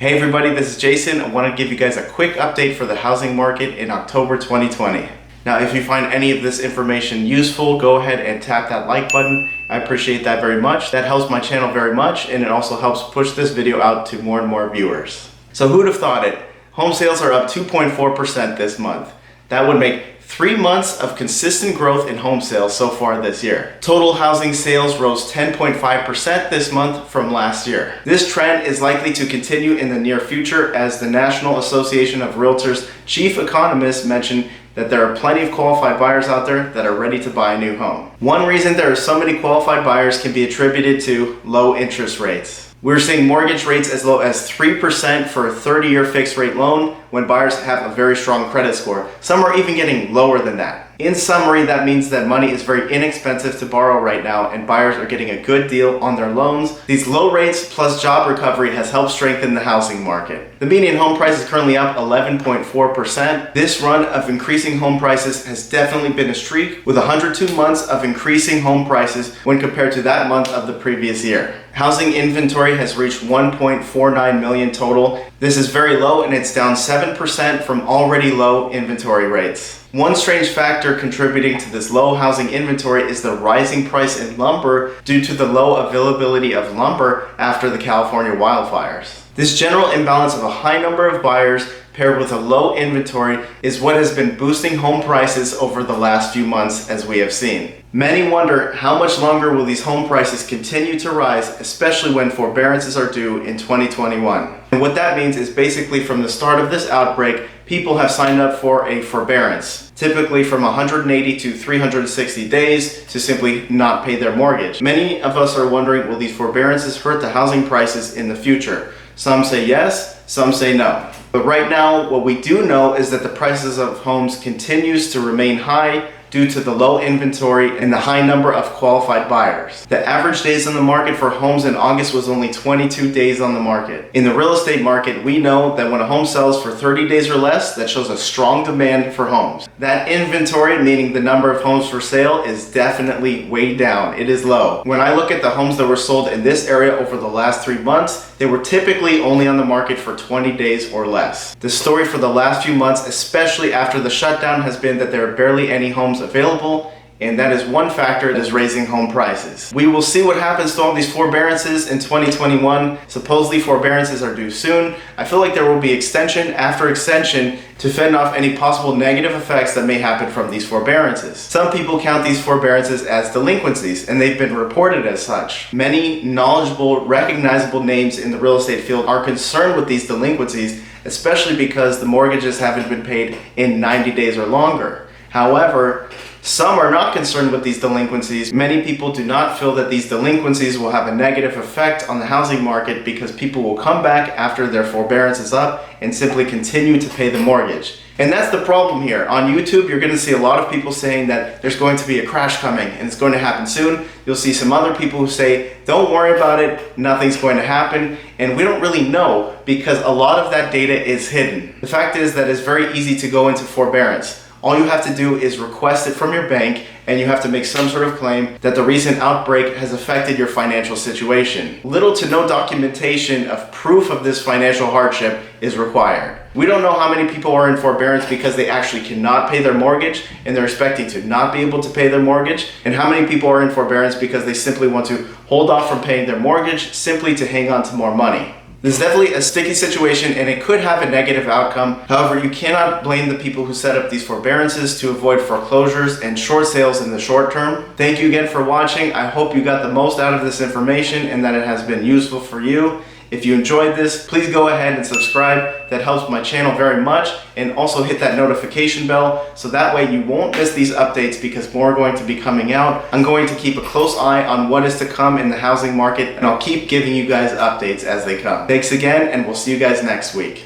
Hey everybody, this is Jason. I want to give you guys a quick update for the housing market in October 2020. Now, if you find any of this information useful, go ahead and tap that like button. I appreciate that very much. That helps my channel very much, and it also helps push this video out to more and more viewers. So who'd have thought it? Home sales are up 2.4% this month. That would make 3 months of consistent growth in home sales so far this year. Total housing sales rose 10.5% this month from last year. This trend is likely to continue in the near future, as the National Association of Realtors chief economist mentioned that there are plenty of qualified buyers out there that are ready to buy a new home. One reason there are so many qualified buyers can be attributed to low interest rates. We're seeing mortgage rates as low as 3% for a 30-year fixed rate loan when buyers have a very strong credit score. Some are even getting lower than that. In summary, that means that money is very inexpensive to borrow right now, and buyers are getting a good deal on their loans. These low rates plus job recovery has helped strengthen the housing market. The median home price is currently up 11.4%. This run of increasing home prices has definitely been a streak, with 102 months of increasing home prices when compared to that month of the previous year. Housing inventory has reached 1.49 million total. This is very low, and it's down 7% from already low inventory rates. One strange factor contributing to this low housing inventory is the rising price in lumber due to the low availability of lumber after the California wildfires. This general imbalance of a high number of buyers paired with a low inventory is what has been boosting home prices over the last few months, as we have seen. Many wonder how much longer will these home prices continue to rise, especially when forbearances are due in 2021. And what that means is basically from the start of this outbreak, people have signed up for a forbearance, typically from 180 to 360 days to simply not pay their mortgage. Many of us are wondering, will these forbearances hurt the housing prices in the future? Some say yes, some say no. But right now, what we do know is that the prices of homes continues to remain high due to the low inventory and the high number of qualified buyers. The average days on the market for homes in August was only 22 days on the market. In the real estate market, we know that when a home sells for 30 days or less, that shows a strong demand for homes. That inventory, meaning the number of homes for sale, is definitely way down. It is low. When I look at the homes that were sold in this area over the last 3 months, they were typically only on the market for 20 days or less. The story for the last few months, especially after the shutdown, has been that there are barely any homes available, and that is one factor that is raising home prices. We will see what happens to all these forbearances in 2021. Supposedly forbearances are due soon. I feel like there will be extension after extension to fend off any possible negative effects that may happen from these forbearances. Some people count these forbearances as delinquencies, and they've been reported as such. Many knowledgeable, recognizable names in the real estate field are concerned with these delinquencies, especially because the mortgages haven't been paid in 90 days or longer. However, some are not concerned with these delinquencies. Many people do not feel that these delinquencies will have a negative effect on the housing market because people will come back after their forbearance is up and simply continue to pay the mortgage. And that's the problem here. On YouTube, you're going to see a lot of people saying that there's going to be a crash coming and it's going to happen soon. You'll see some other people who say, don't worry about it, nothing's going to happen. And we don't really know because a lot of that data is hidden. The fact is that it's very easy to go into forbearance. All you have to do is request it from your bank, and you have to make some sort of claim that the recent outbreak has affected your financial situation. Little to no documentation of proof of this financial hardship is required. We don't know how many people are in forbearance because they actually cannot pay their mortgage and they're expecting to not be able to pay their mortgage, and how many people are in forbearance because they simply want to hold off from paying their mortgage simply to hang on to more money. This is definitely a sticky situation, and it could have a negative outcome. However, you cannot blame the people who set up these forbearances to avoid foreclosures and short sales in the short term. Thank you again for watching. I hope you got the most out of this information and that it has been useful for you. If you enjoyed this, please go ahead and subscribe. That helps my channel very much. And also hit that notification bell so that way you won't miss these updates because more are going to be coming out. I'm going to keep a close eye on what is to come in the housing market, and I'll keep giving you guys updates as they come. Thanks again, and we'll see you guys next week.